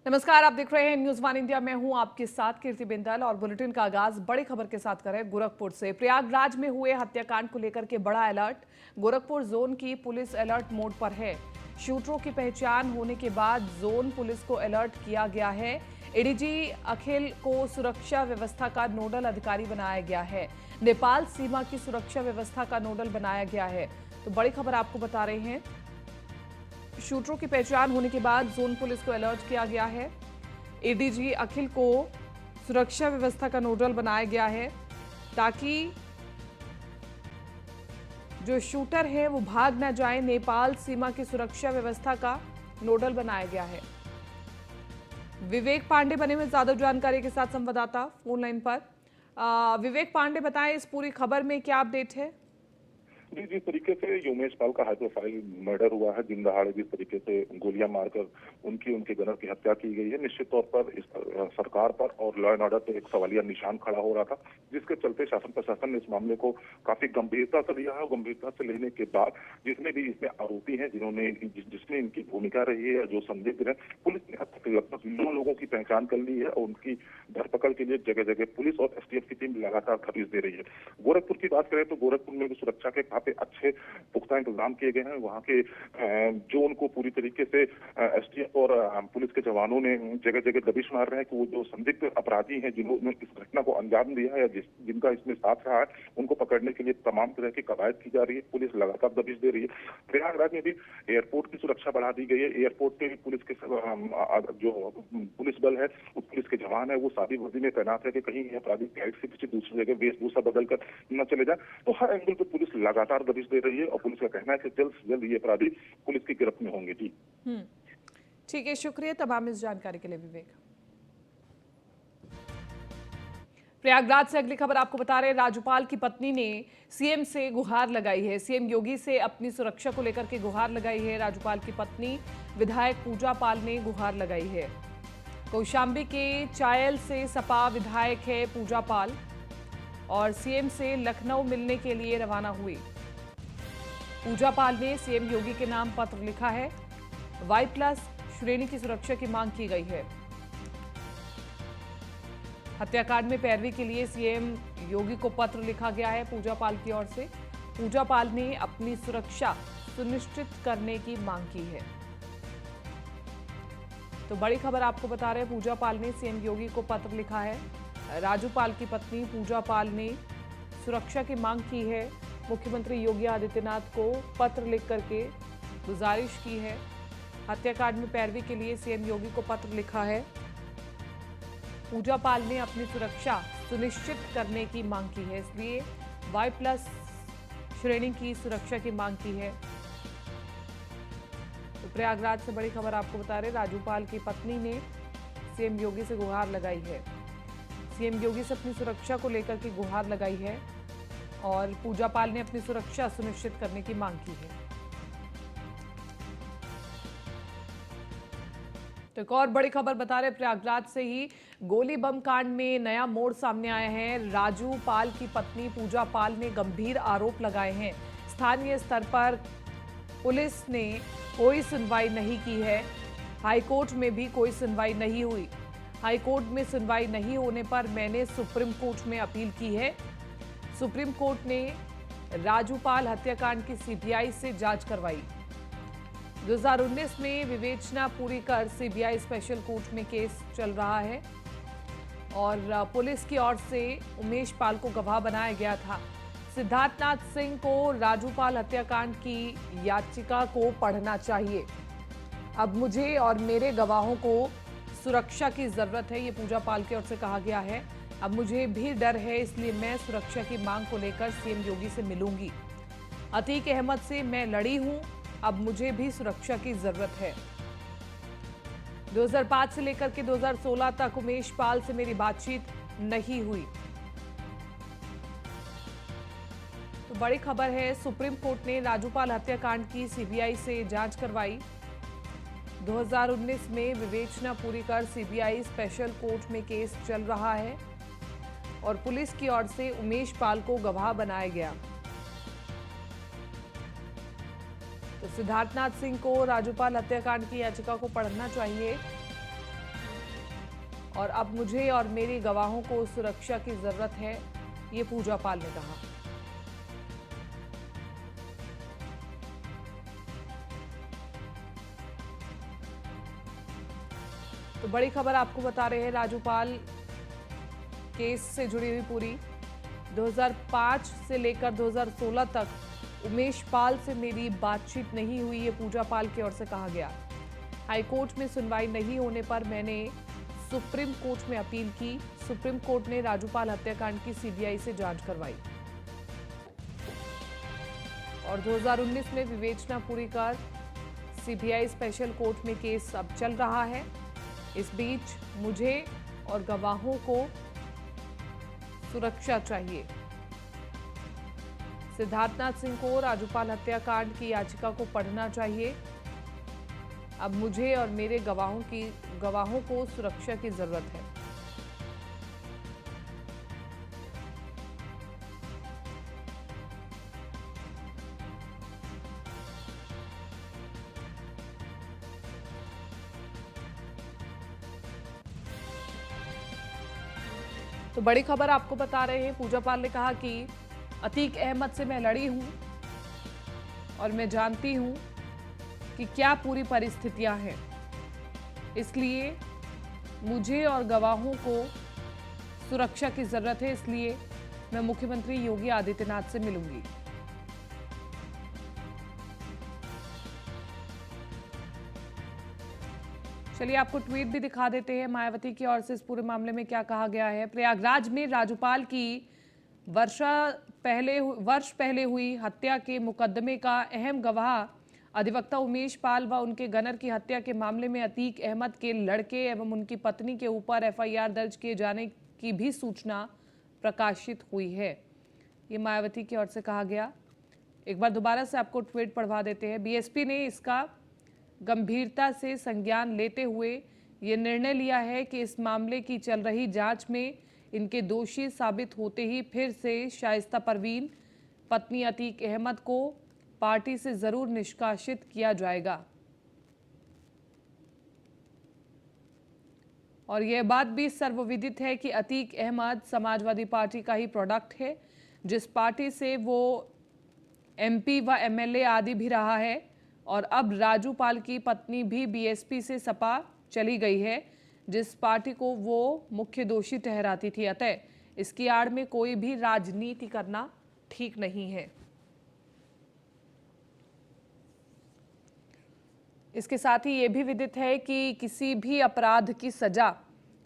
नमस्कार, आप देख रहे हैं न्यूज वन इंडिया। मैं हूं आपके साथ कीर्ति बिंदल और बुलेटिन का आगाज बड़ी खबर के साथ करें गोरखपुर से। प्रयागराज में हुए हत्याकांड को लेकर के बड़ा अलर्ट। गोरखपुर जोन की पुलिस अलर्ट मोड पर है। शूटरों की पहचान होने के बाद जोन पुलिस को अलर्ट किया गया है। एडीजी अखिल को सुरक्षा व्यवस्था का नोडल अधिकारी बनाया गया है। नेपाल सीमा की सुरक्षा व्यवस्था का नोडल बनाया गया है। तो बड़ी खबर आपको बता रहे हैं, शूटरों की पहचान होने के बाद जोन पुलिस को अलर्ट किया गया है। एडीजी अखिल को सुरक्षा व्यवस्था का नोडल बनाया गया है ताकि जो शूटर है वो भाग ना जाए। नेपाल सीमा की सुरक्षा व्यवस्था का नोडल बनाया गया है। विवेक पांडे बने हुए ज्यादा जानकारी के साथ संवाददाता फोन लाइन पर। विवेक पांडे, बताएं इस पूरी खबर में क्या अपडेट है। जी, जिस तरीके से योमेश पाल का हाई प्रोफाइल मर्डर हुआ है, दिन दहाड़े जिस तरीके से गोलियां मारकर उनके गनर की हत्या की गई है, निश्चित तौर पर इस सरकार पर और लॉ एंड ऑर्डर पर एक सवालिया निशान खड़ा हो रहा था, जिसके चलते शासन प्रशासन ने इस मामले को काफी गंभीरता से लिया है। और गंभीरता से लेने के बाद जितने भी इसमें आरोपी हैं, जिसमें इनकी भूमिका रही है, जो संदिग्ध है, पुलिस ने अब तक लगभग 9 लोगों की पहचान कर ली है और उनकी धरपकड़ के लिए जगह जगह पुलिस और एसटीएफ की टीम लगातार दबिश दे रही है। गोरखपुर की बात करें तो गोरखपुर में भी सुरक्षा के काफी अच्छे पुख्ता इंतजाम किए गए हैं। वहाँ के जोन को पूरी तरीके से एसटीएफ और पुलिस के जवानों ने जगह जगह दबिश मार रहे हैं कि वो जो संदिग्ध अपराधी हैं, जिन्होंने इस घटना को अंजाम दिया है या जिनका इसमें साथ रहा है, उनको पकड़ने के लिए तमाम तरह की कवायद की जा रही है। पुलिस लगातार दबिश दे रही है। प्रयागराज में भी एयरपोर्ट की सुरक्षा बढ़ा दी गई है। एयरपोर्ट पे भी पुलिस के जो पुलिस बल है, पुलिस के जवान है, वो सादी वर्दी में तैनात है कि कहीं अपराधी फ्लाइट से किसी दूसरी जगह वेशभूषा बदल कर न चले जाए। तो हर एंगल पे पुलिस लगातार दबिश दे रही है और पुलिस का कहना है कि जल्द से जल्द ये अपराधी पुलिस की गिरफ्त में होंगे। जी ठीक है, शुक्रिया तमाम इस जानकारी के लिए विवेक। प्रयागराज से अगली खबर आपको बता रहे हैं, राज्यपाल की पत्नी ने सीएम से गुहार लगाई है। सीएम योगी से अपनी सुरक्षा को लेकर के गुहार लगाई है। राज्यपाल की पत्नी विधायक पूजा पाल ने गुहार लगाई है। कौशाम्बी के चायल से सपा विधायक है पूजा पाल और सीएम से लखनऊ मिलने के लिए रवाना हुई। पूजा पाल ने सीएम योगी के नाम पत्र लिखा है। Y+ श्रेणी की सुरक्षा की मांग की गई है। हत्याकांड में पैरवी के लिए सीएम योगी को पत्र लिखा गया है पूजा पाल की ओर से। पूजा पाल ने अपनी सुरक्षा सुनिश्चित करने की मांग की है। तो बड़ी खबर आपको बता रहे हैं, पूजा पाल ने सीएम योगी को पत्र लिखा है। राज्यपाल की पत्नी पूजा पाल ने सुरक्षा की मांग की है। मुख्यमंत्री योगी आदित्यनाथ को पत्र लिख करके गुजारिश की है। हत्याकांड में पैरवी के लिए सीएम योगी को पत्र लिखा है। पूजा पाल ने अपनी सुरक्षा सुनिश्चित करने की मांग की है, इसलिए Y+ श्रेणी की सुरक्षा की मांग की है। तो प्रयागराज से बड़ी खबर आपको बता रहे, राज्यपाल की पत्नी ने सीएम योगी से गुहार लगाई है। सीएम योगी से अपनी सुरक्षा को लेकर के गुहार लगाई है और पूजा पाल ने अपनी सुरक्षा सुनिश्चित करने की मांग की है। तो एक और बड़ी खबर बता रहे, प्रयागराज से ही गोली बम कांड में नया मोड़ सामने आया है। राजू पाल की पत्नी पूजा पाल ने गंभीर आरोप लगाए हैं। स्थानीय स्तर पर पुलिस ने कोई सुनवाई नहीं की है। हाईकोर्ट में भी कोई सुनवाई नहीं हुई। हाईकोर्ट में सुनवाई नहीं होने पर मैंने सुप्रीम कोर्ट में अपील की है। सुप्रीम कोर्ट ने राजूपाल हत्याकांड की सीबीआई से जांच करवाई। 2019 में विवेचना पूरी कर सीबीआई स्पेशल कोर्ट में केस चल रहा है और पुलिस की ओर से उमेश पाल को गवाह बनाया गया था। सिद्धार्थनाथ सिंह को राजूपाल हत्याकांड की याचिका को पढ़ना चाहिए। अब मुझे और मेरे गवाहों को सुरक्षा की जरूरत है, ये पूजा पाल की ओर से कहा गया है। अब मुझे भी डर है, इसलिए मैं सुरक्षा की मांग को लेकर सीएम योगी से मिलूंगी। अतीक अहमद से मैं लड़ी हूं, अब मुझे भी सुरक्षा की जरूरत है। 2005 से लेकर के 2016 तक उमेश पाल से मेरी बातचीत नहीं हुई। तो बड़ी खबर है, सुप्रीम कोर्ट ने राजूपाल हत्याकांड की सीबीआई से जांच करवाई। 2019 में विवेचना पूरी कर सीबीआई स्पेशल कोर्ट में केस चल रहा है और पुलिस की ओर से उमेश पाल को गवाह बनाया गया। तो सिद्धार्थनाथ सिंह को राजूपाल हत्याकांड की याचिका को पढ़ना चाहिए। और अब मुझे और मेरे गवाहों को सुरक्षा की जरूरत है, ये पूजा पाल ने कहा। तो बड़ी खबर आपको बता रहे हैं, राजू पाल केस से जुड़ी हुई पूरी 2005 से लेकर 2016 तक उमेश पाल से मेरी बातचीत नहीं हुई, ये पूजा पाल की ओर से कहा गया। हाईकोर्ट में सुनवाई नहीं होने पर मैंने सुप्रीम कोर्ट में अपील की। सुप्रीम कोर्ट ने राजू पाल हत्याकांड की सीबीआई से जांच करवाई और 2019 में विवेचना पूरी कर सीबीआई स्पेशल कोर्ट में केस अब चल रहा है। इस बीच मुझे और गवाहों को सुरक्षा चाहिए। सिद्धार्थनाथ सिंह को राजूपाल हत्याकांड की याचिका को पढ़ना चाहिए। अब मुझे और मेरे गवाहों को सुरक्षा की जरूरत है। तो बड़ी खबर आपको बता रहे हैं, पूजा पाल ने कहा कि अतीक अहमद से मैं लड़ी हूं और मैं जानती हूं कि क्या पूरी परिस्थितियां हैं, इसलिए मुझे और गवाहों को सुरक्षा की जरूरत है, इसलिए मैं मुख्यमंत्री योगी आदित्यनाथ से मिलूंगी। चलिए आपको ट्वीट भी दिखा देते हैं मायावती की ओर से इस पूरे मामले में क्या कहा गया है। प्रयागराज में राजूपाल की वर्ष पहले हुई हत्या के मुकदमे का अहम गवाह अधिवक्ता उमेश पाल व उनके गनर की हत्या के मामले में अतीक अहमद के लड़के एवं उनकी पत्नी के ऊपर एफआईआर दर्ज किए जाने की भी सूचना प्रकाशित हुई है, ये मायावती की ओर से कहा गया। एक बार दोबारा से आपको ट्वीट पढ़वा देते हैं। बीएसपी ने इसका गंभीरता से संज्ञान लेते हुए ये निर्णय लिया है कि इस मामले की चल रही जांच में इनके दोषी साबित होते ही फिर से शाइस्ता परवीन पत्नी अतीक अहमद को पार्टी से जरूर निष्कासित किया जाएगा। और यह बात भी सर्वविदित है कि अतीक अहमद समाजवादी पार्टी का ही प्रोडक्ट है, जिस पार्टी से वो एमपी व एमएलए आदि भी रहा है। और अब राजू पाल की पत्नी भी बीएसपी से सपा चली गई है, जिस पार्टी को वो मुख्य दोषी ठहराती थी। अतः इसकी आड़ में कोई भी राजनीति करना ठीक नहीं है। इसके साथ ही ये भी विदित है कि किसी भी अपराध की सजा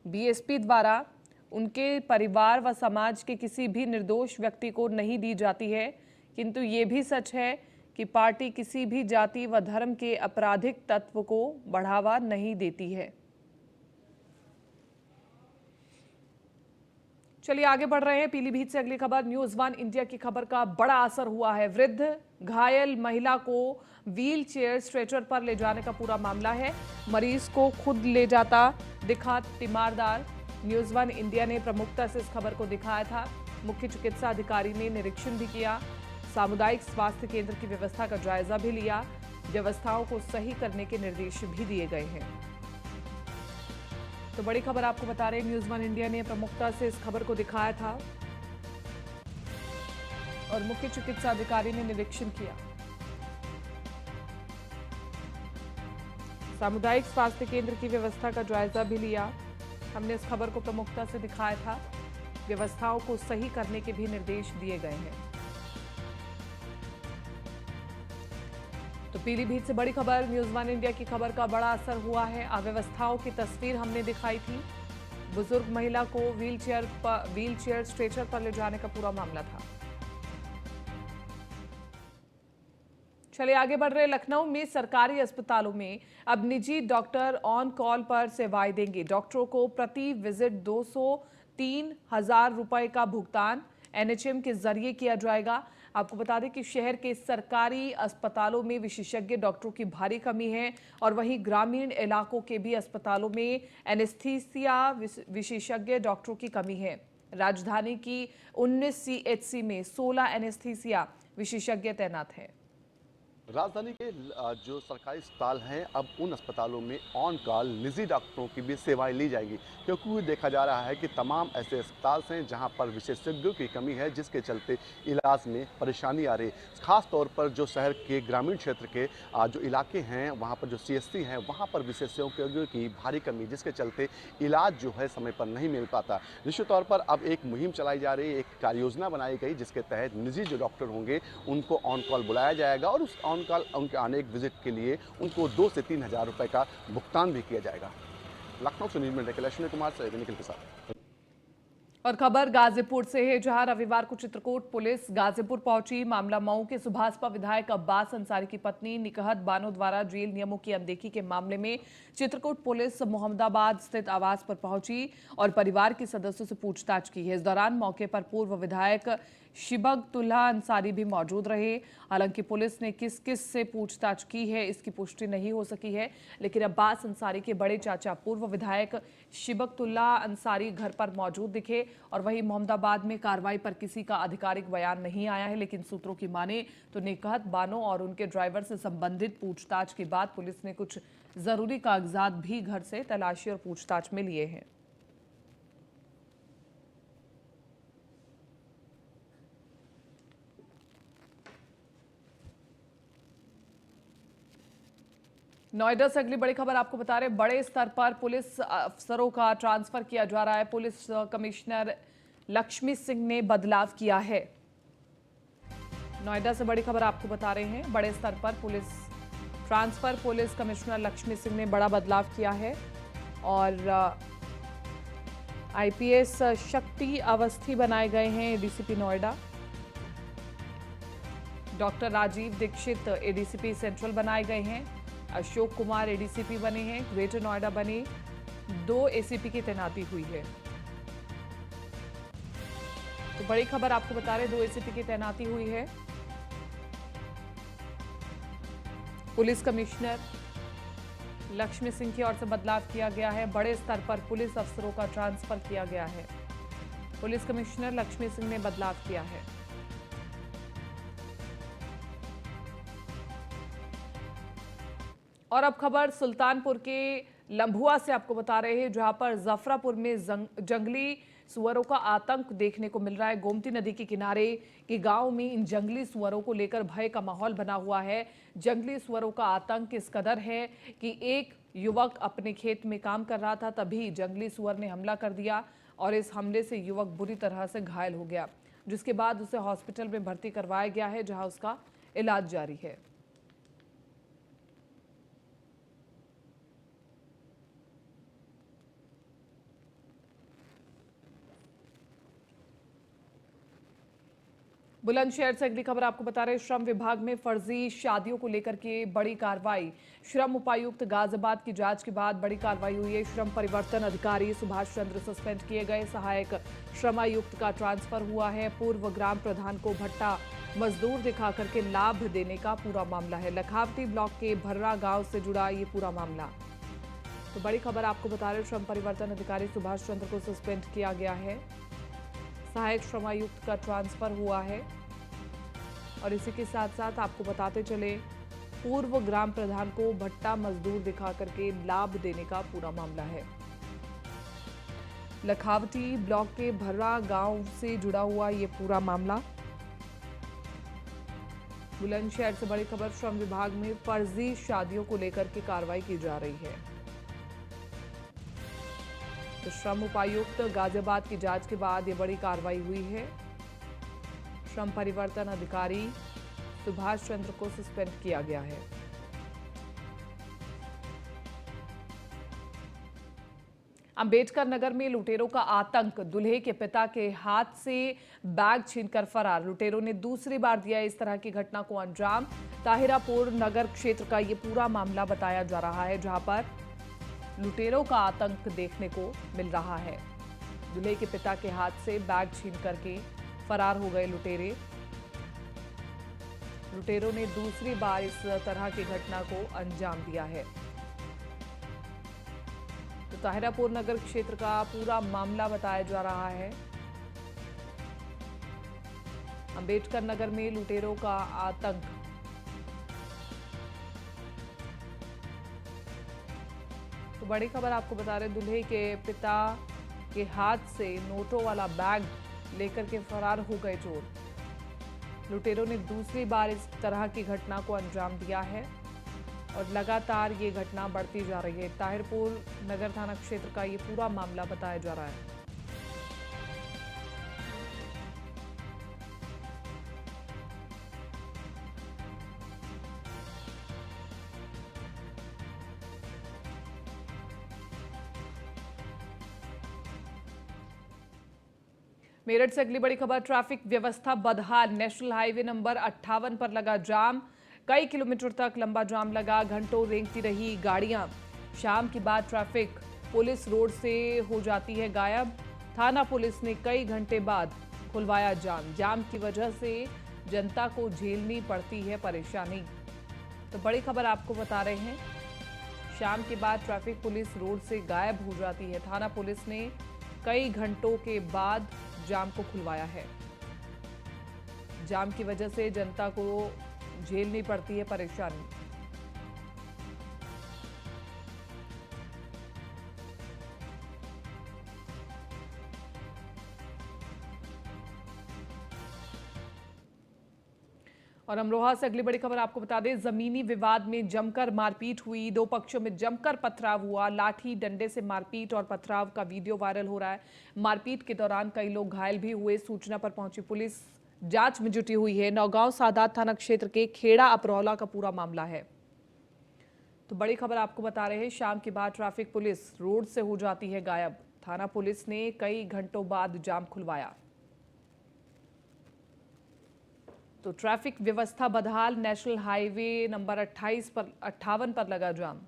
बीएसपी द्वारा उनके परिवार व समाज के किसी भी निर्दोष व्यक्ति को नहीं दी जाती है, किंतु ये भी सच है कि पार्टी किसी भी जाति व धर्म के आपराधिक तत्व को बढ़ावा नहीं देती है। चलिए आगे बढ़ रहे हैं। पीलीभीत से अगली खबर, न्यूज़ वन इंडिया की खबर का बड़ा असर हुआ है। वृद्ध घायल महिला को व्हील चेयर स्ट्रेचर पर ले जाने का पूरा मामला है। मरीज को खुद ले जाता दिखा तीमारदार। न्यूज़ वन इंडिया ने प्रमुखता से इस खबर को दिखाया था। मुख्य चिकित्सा अधिकारी ने निरीक्षण भी किया, सामुदायिक स्वास्थ्य केंद्र की व्यवस्था का जायजा भी लिया, व्यवस्थाओं को सही करने के निर्देश भी दिए गए हैं। तो बड़ी खबर आपको बता रहे हैं, न्यूज़ वन इंडिया ने प्रमुखता से इस खबर को दिखाया था और मुख्य चिकित्सा अधिकारी ने निरीक्षण किया, सामुदायिक स्वास्थ्य केंद्र की व्यवस्था का जायजा भी लिया। हमने इस खबर को प्रमुखता से दिखाया था, व्यवस्थाओं को सही करने के भी निर्देश दिए गए हैं। तो पीलीभीत से बड़ी खबर, न्यूज़ वन इंडिया की खबर का बड़ा असर हुआ है। अव्यवस्थाओं की तस्वीर हमने दिखाई थी। बुजुर्ग महिला को व्हीलचेयर स्ट्रेचर पर ले जाने का पूरा मामला था। चलिए आगे बढ़ रहे। लखनऊ में सरकारी अस्पतालों में अब निजी डॉक्टर ऑन कॉल पर सेवाएं देंगे। डॉक्टरों को प्रति विजिट 203,000 रुपए का भुगतान एनएचएम के जरिए किया जाएगा। आपको बता दें कि शहर के सरकारी अस्पतालों में विशेषज्ञ डॉक्टरों की भारी कमी है और वहीं ग्रामीण इलाकों के भी अस्पतालों में एनेस्थीसिया विशेषज्ञ डॉक्टरों की कमी है। राजधानी की 19 सीएचसी में 16 एनेस्थीसिया विशेषज्ञ तैनात हैं। राजधानी के जो सरकारी अस्पताल हैं अब उन अस्पतालों में ऑन कॉल निजी डॉक्टरों की भी सेवाएं ली जाएंगी, क्योंकि देखा जा रहा है कि तमाम ऐसे अस्पताल हैं जहां पर विशेषज्ञों की कमी है, जिसके चलते इलाज में परेशानी आ रही है। खास तौर पर जो शहर के ग्रामीण क्षेत्र के जो इलाके हैं वहां पर जो सीएससी हैं वहां पर विशेषज्ञों की भारी कमी, जिसके चलते इलाज जो है समय पर नहीं मिल पाता। निश्चित तौर पर अब एक मुहिम चलाई जा रही है, एक कार्य योजना बनाई गई जिसके तहत निजी जो डॉक्टर होंगे उनको ऑन कॉल बुलाया जाएगा और उस ऑन कॉल उनके आने एक विजिट के लिए उनको 2 से 3 हज़ार रुपए का भुगतान भी किया जाएगा। लखनऊ से न्यूज़ में अश्विनी कुमार से निखिल के साथ। और खबर गाजीपुर से है, जहां रविवार को चित्रकूट पुलिस गाजीपुर पहुंची। मामला मऊ के सुभाषपा विधायक अब्बास अंसारी की पत्नी निकहत बानो द्वारा जेल नियमों की अनदेखी के मामले में चित्रकूट पुलिस मोहम्मदाबाद स्थित आवास पर पहुंची और परिवार के सदस्यों से पूछताछ की है। इस दौरान मौके पर पूर्व विधायक शिबगतुल्लाह अंसारी भी मौजूद रहे। हालांकि पुलिस ने किस किस से पूछताछ की है इसकी पुष्टि नहीं हो सकी है, लेकिन अब्बास अंसारी के बड़े चाचा पूर्व विधायक शिबगतुल्लाह अंसारी घर पर मौजूद दिखे। और वहीं मोहम्मदाबाद में कार्रवाई पर किसी का आधिकारिक बयान नहीं आया है, लेकिन सूत्रों की माने तो निकहत बानो और उनके ड्राइवर से संबंधित पूछताछ के बाद पुलिस ने कुछ जरूरी कागजात भी घर से तलाशी और पूछताछ में लिए हैं। नोएडा से अगली बड़ी खबर आपको बता रहे, बड़े स्तर पर पुलिस अफसरों का ट्रांसफर किया जा रहा है। पुलिस कमिश्नर लक्ष्मी सिंह ने बदलाव किया है। नोएडा से बड़ी खबर आपको बता रहे हैं, बड़े स्तर पर police transfer, police commissioner Lakshmi Singh ने बड़ा बदलाव किया है और आईपीएस शक्ति अवस्थी बनाए गए हैं ADCP Noida. Doctor Rajeev Dixit ADCP central बनाए गए हैं। अशोक कुमार एडीसीपी बने हैं। ग्रेटर नोएडा बने 2 एसीपी की तैनाती हुई है। तो बड़ी खबर आपको बता रहे, 2 एसीपी की तैनाती हुई है। पुलिस कमिश्नर लक्ष्मी सिंह की ओर से बदलाव किया गया है। बड़े स्तर पर पुलिस अफसरों का ट्रांसफर किया गया है। पुलिस कमिश्नर लक्ष्मी सिंह ने बदलाव किया है। और अब खबर सुल्तानपुर के लंभुआ से आपको बता रहे हैं, जहां पर जफरापुर में जंगली सुअरों का आतंक देखने को मिल रहा है। गोमती नदी के किनारे के गांव में इन जंगली सुअरों को लेकर भय का माहौल बना हुआ है। जंगली सुअरों का आतंक इस कदर है कि एक युवक अपने खेत में काम कर रहा था, तभी जंगली सुअर ने हमला कर दिया और इस हमले से युवक बुरी तरह से घायल हो गया, जिसके बाद उसे हॉस्पिटल में भर्ती करवाया गया है, जहां उसका इलाज जारी है। बुलंदशहर से अगली खबर आपको बता रहे, श्रम विभाग में फर्जी शादियों को लेकर के बड़ी कार्रवाई। श्रम उपायुक्त गाजियाबाद की जांच के बाद बड़ी कार्रवाई हुई है। श्रम परिवर्तन अधिकारी सुभाष चंद्र सस्पेंड किए गए। सहायक श्रमायुक्त का ट्रांसफर हुआ है। पूर्व ग्राम प्रधान को भट्टा मजदूर दिखा करके लाभ देने का पूरा मामला है। लखावटी ब्लॉक के भर्रा गांव से जुड़ा ये पूरा मामला। तो बड़ी खबर आपको बता रहे, श्रम परिवर्तन अधिकारी सुभाष चंद्र को सस्पेंड किया गया है। सहायक श्रमायुक्त का ट्रांसफर हुआ है। और इसी के साथ साथ आपको बताते चले, पूर्व ग्राम प्रधान को भट्टा मजदूर दिखा करके लाभ देने का पूरा मामला है। लखावटी ब्लॉक के भर्रा गांव से जुड़ा हुआ ये पूरा मामला। बुलंदशहर से बड़ी खबर, श्रम विभाग में फर्जी शादियों को लेकर के कार्रवाई की जा रही है। तो श्रम उपायुक्त गाजियाबाद की जांच के बाद ये बड़ी कार्रवाई हुई है। श्रम परिवर्तन अधिकारी सुभाष चंद्र को सस्पेंड किया गया है। अंबेडकर नगर में लुटेरों का आतंक, दूल्हे के पिता के हाथ से बैग छीनकर फरार। लुटेरों ने दूसरी बार दिया इस तरह की घटना को अंजाम। ताहिरापुर नगर क्षेत्र का ये पूरा मामला बताया जा रहा है, जहां पर लुटेरों का आतंक देखने को मिल रहा है। दूल्हे के पिता के हाथ से बैग छीन करके फरार हो गए लुटेरे। लुटेरों ने दूसरी बार इस तरह की घटना को अंजाम दिया है। तो ताहिरापुर नगर क्षेत्र का पूरा मामला बताया जा रहा है। अंबेडकर नगर में लुटेरों का आतंक। बड़ी खबर आपको बता रहे, दूल्हे के पिता के हाथ से नोटों वाला बैग लेकर के फरार हो गए चोर। लुटेरों ने दूसरी बार इस तरह की घटना को अंजाम दिया है और लगातार ये घटना बढ़ती जा रही है। ताहिरपुर नगर थाना क्षेत्र का ये पूरा मामला बताया जा रहा है। मेरठ से अगली बड़ी खबर, ट्रैफिक व्यवस्था बदहाल। नेशनल हाईवे नंबर 58 पर लगा जाम, कई किलोमीटर तक लंबा जाम लगा, घंटों रेंगती रही गाड़ियां। शाम के बाद ट्रैफिक पुलिस रोड से हो जाती है गायब। थाना पुलिस ने कई घंटे बाद खुलवाया जाम। जाम की वजह से जनता को झेलनी पड़ती है परेशानी। तो बड़ी खबर आपको बता रहे हैं, शाम के बाद ट्रैफिक पुलिस रोड से गायब हो जाती है। थाना पुलिस ने कई घंटों के बाद जाम को खुलवाया है। जाम की वजह से जनता को झेलनी पड़ती है परेशानी। और अमरोहा से अगली बड़ी खबर आपको बता दें, जमीनी विवाद में जमकर मारपीट हुई। दो पक्षों में जमकर पथराव हुआ। लाठी डंडे से मारपीट और पथराव का वीडियो वायरल हो रहा है। मारपीट के दौरान कई लोग घायल भी हुए। सूचना पर पहुंची पुलिस जांच में जुटी हुई है। नौगांव सादात थाना क्षेत्र के खेड़ा अपरौला का पूरा मामला है। तो बड़ी खबर आपको बता रहे हैं, शाम के बाद ट्रैफिक पुलिस रोड से हो जाती है गायब। थाना पुलिस ने कई घंटों बाद जाम खुलवाया। तो ट्रैफिक व्यवस्था बदहाल, नेशनल हाईवे नंबर 58 पर लगा जाम।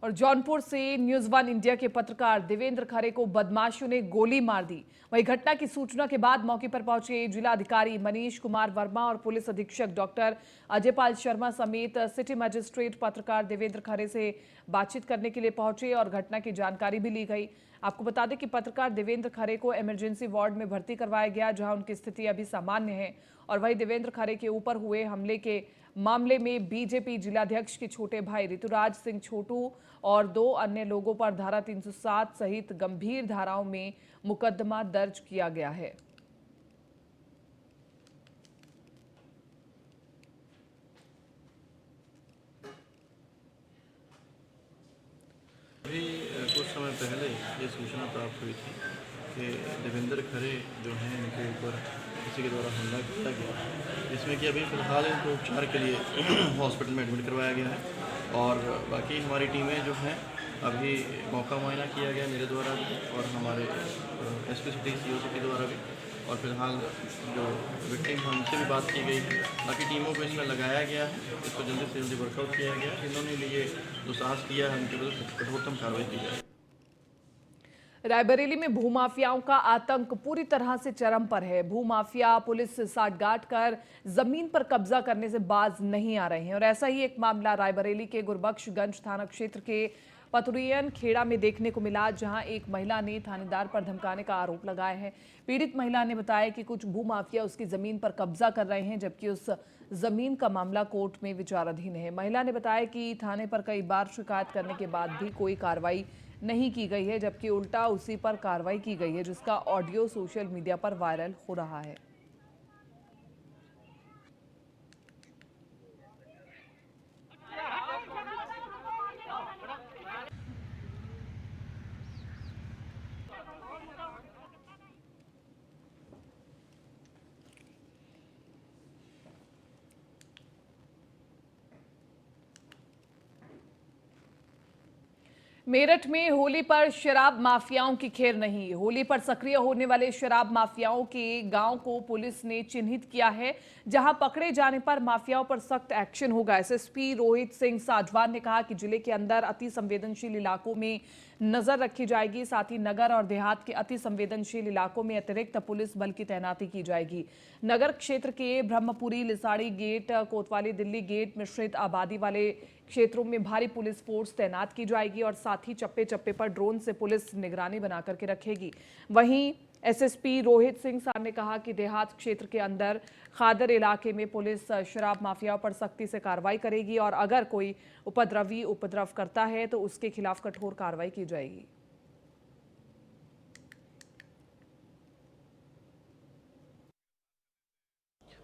और जौनपुर से न्यूज वन इंडिया के पत्रकार देवेंद्र खरे को बदमाशों ने गोली मार दी। वहीं घटना की सूचना के बाद मौके पर पहुंचे जिलाधिकारी मनीष कुमार वर्मा और पुलिस अधीक्षक डॉक्टर अजयपाल शर्मा समेत सिटी मजिस्ट्रेट पत्रकार देवेंद्र खरे से बातचीत करने के लिए पहुंचे और घटना की जानकारी भी ली गई। आपको बता दें कि पत्रकार देवेंद्र खरे को इमरजेंसी वार्ड में भर्ती करवाया गया, जहां उनकी स्थिति अभी सामान्य है। और वहीं देवेंद्र खरे के ऊपर हुए हमले के मामले में बीजेपी जिलाध्यक्ष के छोटे भाई ऋतुराज सिंह छोटू और 2 अन्य लोगों पर धारा 307 सहित गंभीर धाराओं में मुकदमा दर्ज किया गया है। अभी कुछ समय पहले ये सूचना प्राप्त हुई थी कि देवेंद्र खरे जो हैं इनके ऊपर किसी के द्वारा हमला किया गया, जिसमें कि अभी फ़िलहाल इनको उपचार के लिए हॉस्पिटल में एडमिट करवाया गया है। और बाकी हमारी टीमें जो हैं अभी मौका मुआयना किया गया मेरे द्वारा भी और हमारे एसपी सिटी सीओ सिटी द्वारा भी। और फिलहाल जो विक्टिम हैं उनसे भी बात की गई है। बाकी टीमों को इसमें लगाया गया है, इसको जल्दी से जल्दी वर्कआउट किया गया है। इन्होंने लिए जो साहस किया है उनके विरुद्ध कठोरतम कार्रवाई की जाए। रायबरेली में भूमाफियाओं का आतंक पूरी तरह से चरम पर है। भूमाफिया पुलिस से साठगांठ कर जमीन पर कब्जा करने से बाज नहीं आ रहे हैं। और ऐसा ही एक मामला रायबरेली के गुरबख्शगंज थाना क्षेत्र के पथुरियन खेड़ा में देखने को मिला, जहां एक महिला ने थानेदार पर धमकाने का आरोप लगाया है। पीड़ित महिला ने बताया कि कुछ भूमाफिया उसकी जमीन पर कब्जा कर रहे हैं, जबकि उस जमीन का मामला कोर्ट में विचाराधीन है। महिला ने बताया कि थाने पर कई बार शिकायत करने के बाद भी कोई कार्रवाई नहीं की गई है, जबकि उल्टा उसी पर कार्रवाई की गई है, जिसका ऑडियो सोशल मीडिया पर वायरल हो रहा है। मेरठ में होली पर शराब माफियाओं की खेर नहीं। होली पर सक्रिय होने वाले शराब माफियाओं के गांव को पुलिस ने चिन्हित किया है, जहां पकड़े जाने पर माफियाओं पर सख्त एक्शन होगा। एसएसपी रोहित सिंह साजवान ने कहा कि जिले के अंदर अति संवेदनशील इलाकों में नजर रखी जाएगी। साथ ही नगर और देहात के अति संवेदनशील इलाकों में अतिरिक्त पुलिस बल की तैनाती की जाएगी। नगर क्षेत्र के ब्रह्मपुरी, लिसाड़ी गेट, कोतवाली दिल्ली गेट मिश्रित आबादी वाले क्षेत्रों में भारी पुलिस फोर्स तैनात की जाएगी और साथ ही चप्पे चप्पे पर ड्रोन से पुलिस निगरानी बना करके रखेगी। वहीं एसएसपी रोहित सिंह सार ने कहा कि देहात क्षेत्र के अंदर खादर इलाके में पुलिस शराब माफियाओं पर सख्ती से कार्रवाई करेगी और अगर कोई उपद्रवी उपद्रव करता है तो उसके खिलाफ कठोर कार्रवाई की जाएगी।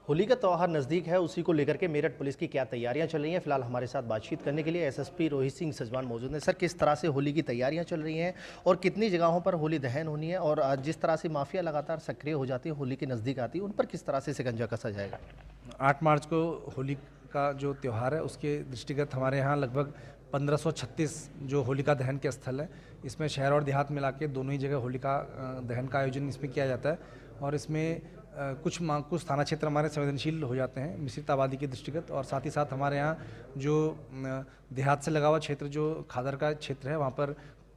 होली का त्यौहार नज़दीक है, उसी को लेकर के मेरठ पुलिस की क्या तैयारियां चल रही हैं, फिलहाल हमारे साथ बातचीत करने के लिए एसएसपी रोहित सिंह सजवान मौजूद हैं। सर, किस तरह से होली की तैयारियां चल रही हैं और कितनी जगहों पर होली दहन होनी है, और जिस तरह से माफिया लगातार सक्रिय हो जाती है, होली के नज़दीक आती है, उन पर किस तरह से शिकंजा कसा जाएगा? 8 मार्च को होली का जो त्यौहार है उसके दृष्टिगत हमारे यहाँ लगभग 1536 जो होलिका दहन के स्थल है, इसमें शहर और देहात मिला के दोनों ही जगह होलिका दहन का आयोजन इसमें किया जाता है। और इसमें कुछ थाना क्षेत्र हमारे संवेदनशील हो जाते हैं मिश्रित आबादी के दृष्टिगत, और साथ ही साथ हमारे यहाँ जो देहात से लगा हुआ क्षेत्र जो खादर का क्षेत्र है, वहाँ पर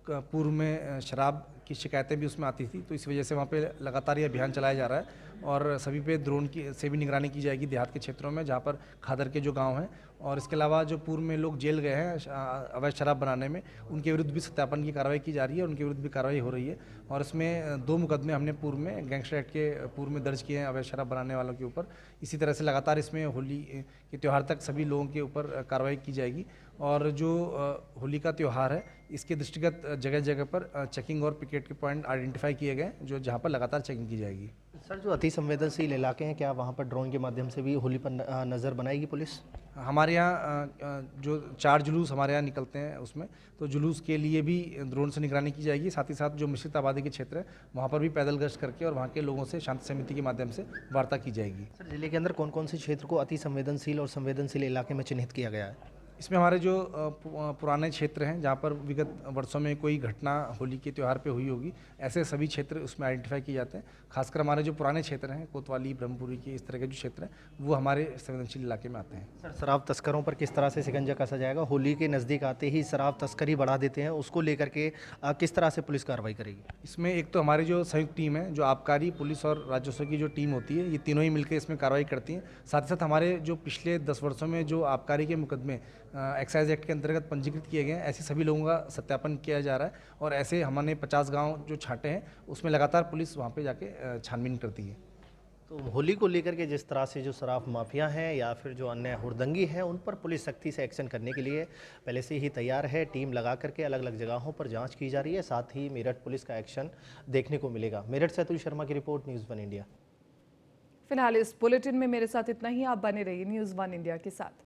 पूर्व में शराब की शिकायतें भी उसमें आती थी, तो इस वजह से वहाँ पे लगातार ये अभियान चलाया जा रहा है और सभी पे ड्रोन की से भी निगरानी की जाएगी देहात के क्षेत्रों में जहाँ पर खादर के जो गांव हैं। और इसके अलावा जो पूर्व में लोग जेल गए हैं अवैध शराब बनाने में, उनके विरुद्ध भी सत्यापन की कार्रवाई की जा रही है, उनके विरुद्ध भी कार्रवाई हो रही है। और इसमें 2 मुकदमे हमने पूर्व में गैंगस्टर एक्ट के पूर्व में दर्ज किए हैं अवैध शराब बनाने वालों के ऊपर। इसी तरह से लगातार इसमें होली के त्यौहार तक सभी लोगों के ऊपर कार्रवाई की जाएगी। और जो होली का त्यौहार है इसके दृष्टिगत जगह जगह पर चेकिंग और पिकेट के पॉइंट आइडेंटिफाई किए गए जो जहाँ पर लगातार चेकिंग की जाएगी। सर, जो अति संवेदनशील इलाके हैं, क्या वहाँ पर ड्रोन के माध्यम से भी होली पर नज़र बनाएगी पुलिस? हमारे यहाँ जो 4 जुलूस हमारे यहाँ निकलते हैं उसमें, तो जुलूस के लिए भी ड्रोन से निगरानी की जाएगी। साथ ही साथ जो मिश्रित आबादी के क्षेत्र है वहाँ पर भी पैदल गश्त करके और वहाँ के लोगों से शांति समिति के माध्यम से वार्ता की जाएगी। सर, जिले के अंदर कौन कौन से क्षेत्र को अति संवेदनशील और संवेदनशील इलाके में चिन्हित किया गया है? इसमें हमारे जो पुराने क्षेत्र हैं जहाँ पर विगत वर्षों में कोई घटना होली के त्यौहार पे हुई होगी, ऐसे सभी क्षेत्र उसमें आइडेंटिफाई किए जाते हैं। खासकर हमारे जो पुराने क्षेत्र हैं कोतवाली, ब्रह्मपुरी के इस तरह के जो क्षेत्र हैं वो हमारे संवेदनशील इलाके में आते हैं। सर, शराब तस्करों पर किस तरह से शिकंजा कसा जाएगा? होली के नज़दीक आते ही शराब तस्करी बढ़ा देते हैं, उसको लेकर के किस तरह से पुलिस कार्रवाई करेगी? इसमें एक तो हमारी जो संयुक्त टीम है, जो आबकारी, पुलिस और राजस्व की जो टीम होती है, ये तीनों ही मिलकर इसमें कार्रवाई करती हैं। साथ ही साथ हमारे जो पिछले 10 वर्षों में जो आबकारी के मुकदमे एक्साइज एक्ट के अंतर्गत पंजीकृत किए गए हैं, ऐसे सभी लोगों का सत्यापन किया जा रहा है। और ऐसे हमने 50 गांव जो छांटे हैं उसमें लगातार पुलिस वहां पे जाके छानबीन करती है। तो होली को लेकर के जिस तरह से जो शराब माफिया हैं या फिर जो अन्य हुड़दंगी हैं, उन पर पुलिस सख्ती से एक्शन करने के लिए पहले से ही तैयार है। टीम लगा करके अलग अलग जगहों पर जांच की जा रही है, साथ ही मेरठ पुलिस का एक्शन देखने को मिलेगा। मेरठ से अतुल शर्मा की रिपोर्ट, न्यूज़ 1 इंडिया। फिलहाल इस बुलेटिन में मेरे साथ इतना ही। आप बने रहिए न्यूज़ 1 इंडिया के साथ।